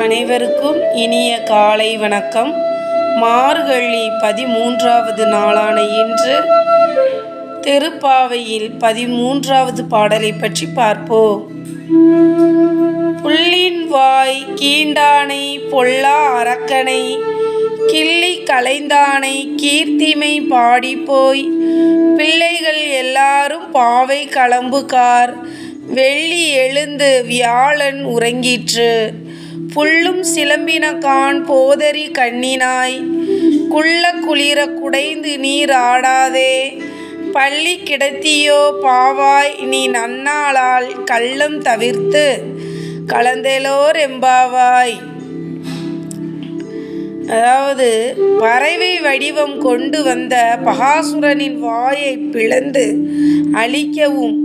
அனைவருக்கும் இனிய காலை வணக்கம். மார்கழி 13வது நாளான இன்று திருப்பாவையில் 13வது பாடலை பற்றி பார்ப்போம். புள்ளின் வாய் கீண்டானை பொல்லா அரக்கனை கிள்ளி களைந்தானை கீர்த்திமை பாடிப்போய் பிள்ளைகள் எல்லாரும் பாவை களம்புகார் வெள்ளி எழுந்து வியாழன் உறங்கிற்று. புல்லும் சிலம்பினகான் போதரி கண்ணினாய் குள்ள குளிர குடைந்து நீர் ஆடாதே பள்ளி கிடத்தியோ பாவாய் நீ நன்னாளால் கள்ளம் தவிர்த்து கலந்தேலோர் எம்பாவாய். அதாவது பறவை வடிவம் கொண்டு வந்த பகாசுரனின் வாயை பிளந்து அழிக்கவும்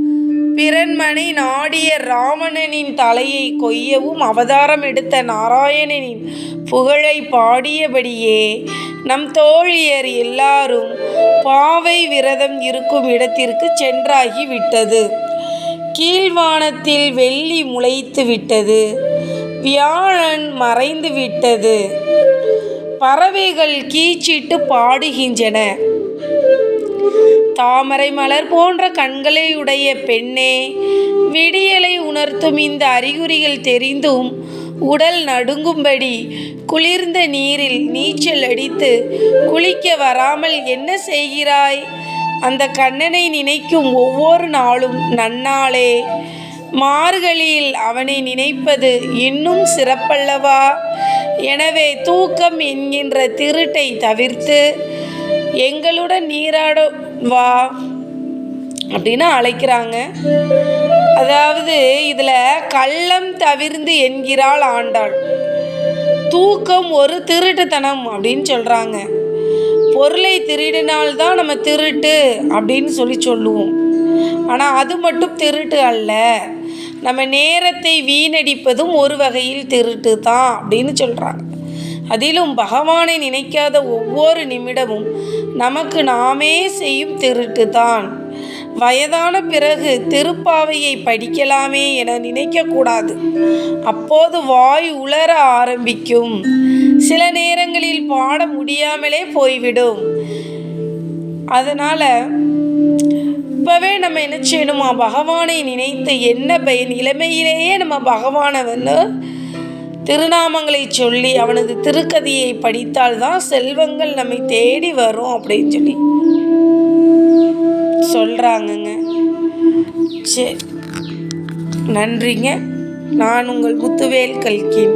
பிறன்மனை நாடிய ராவணனின் தலையை கொய்யவும் அவதாரம் எடுத்த நாராயணனின் புகழை பாடியபடியே நம் தோழியர் எல்லாரும் பாவை விரதம் இருக்கும் இடத்திற்கு சென்றாகி விட்டது. கீழ்வானத்தில் வெள்ளி முளைத்து விட்டது. வியாழன் மறைந்து விட்டது. பறவைகள் கீச்சிட்டு பாடுகின்றன. தாமரை மலர் போன்ற கண்களை உடைய பெண்ணே, விடியலை உணர்த்தும் இந்த அறிகுறிகள் தெரிந்தும் உடல் நடுங்கும்படி குளிர்ந்த நீரில் நீச்சல் அடித்து குளிக்க வராமல் என்ன செய்கிறாய்? அந்த கண்ணனை நினைக்கும் ஒவ்வொரு நாளும் நன்னாளே. மார்கழியில் அவனை நினைப்பது இன்னும் சிறப்பல்லவா? எனவே தூக்கம் என்கின்ற திருட்டை தவிர்த்து எங்களுடன் நீராட வா அப்படின்னு அழைக்கிறாங்க. அதாவது இதில் கள்ளம் தவிர்ந்து என்கிறாள் ஆண்டாள். தூக்கம் ஒரு திருட்டுத்தனம் அப்படின்னு சொல்கிறாங்க. பொருளை திருடினால்தான் நம்ம திருட்டு அப்படின்னு சொல்லுவோம். ஆனால் அது மட்டும் திருட்டு அல்ல. நம்ம நேரத்தை வீணடிப்பதும் ஒரு வகையில் திருட்டு தான் அப்படின்னு சொல்கிறாங்க. அதிலும் பகவானை நினைக்காத ஒவ்வொரு நிமிடமும் நமக்கு நாமே செய்யும் திருட்டு தான். வயதான பிறகு திருப்பாவையை படிக்கலாமே என நினைக்கக்கூடாது. அப்போது வாய் உளர ஆரம்பிக்கும். சில நேரங்களில் பாட முடியாமலே போய்விடும். அதனால் இப்போவே நம்ம என்ன செய்யணுமா, பகவானை நினைத்து என்ன பயன்? இளமையிலேயே நம்ம பகவானை திருநாமங்களை சொல்லி அவனது திருக்கதியை படித்தால்தான் செல்வங்கள் நம்மை தேடி வரும் அப்படின்னு சொல்லி சொல்கிறாங்கங்க. சரி, நன்றிங்க. நான் உங்கள் முத்துவேல் கல்கி.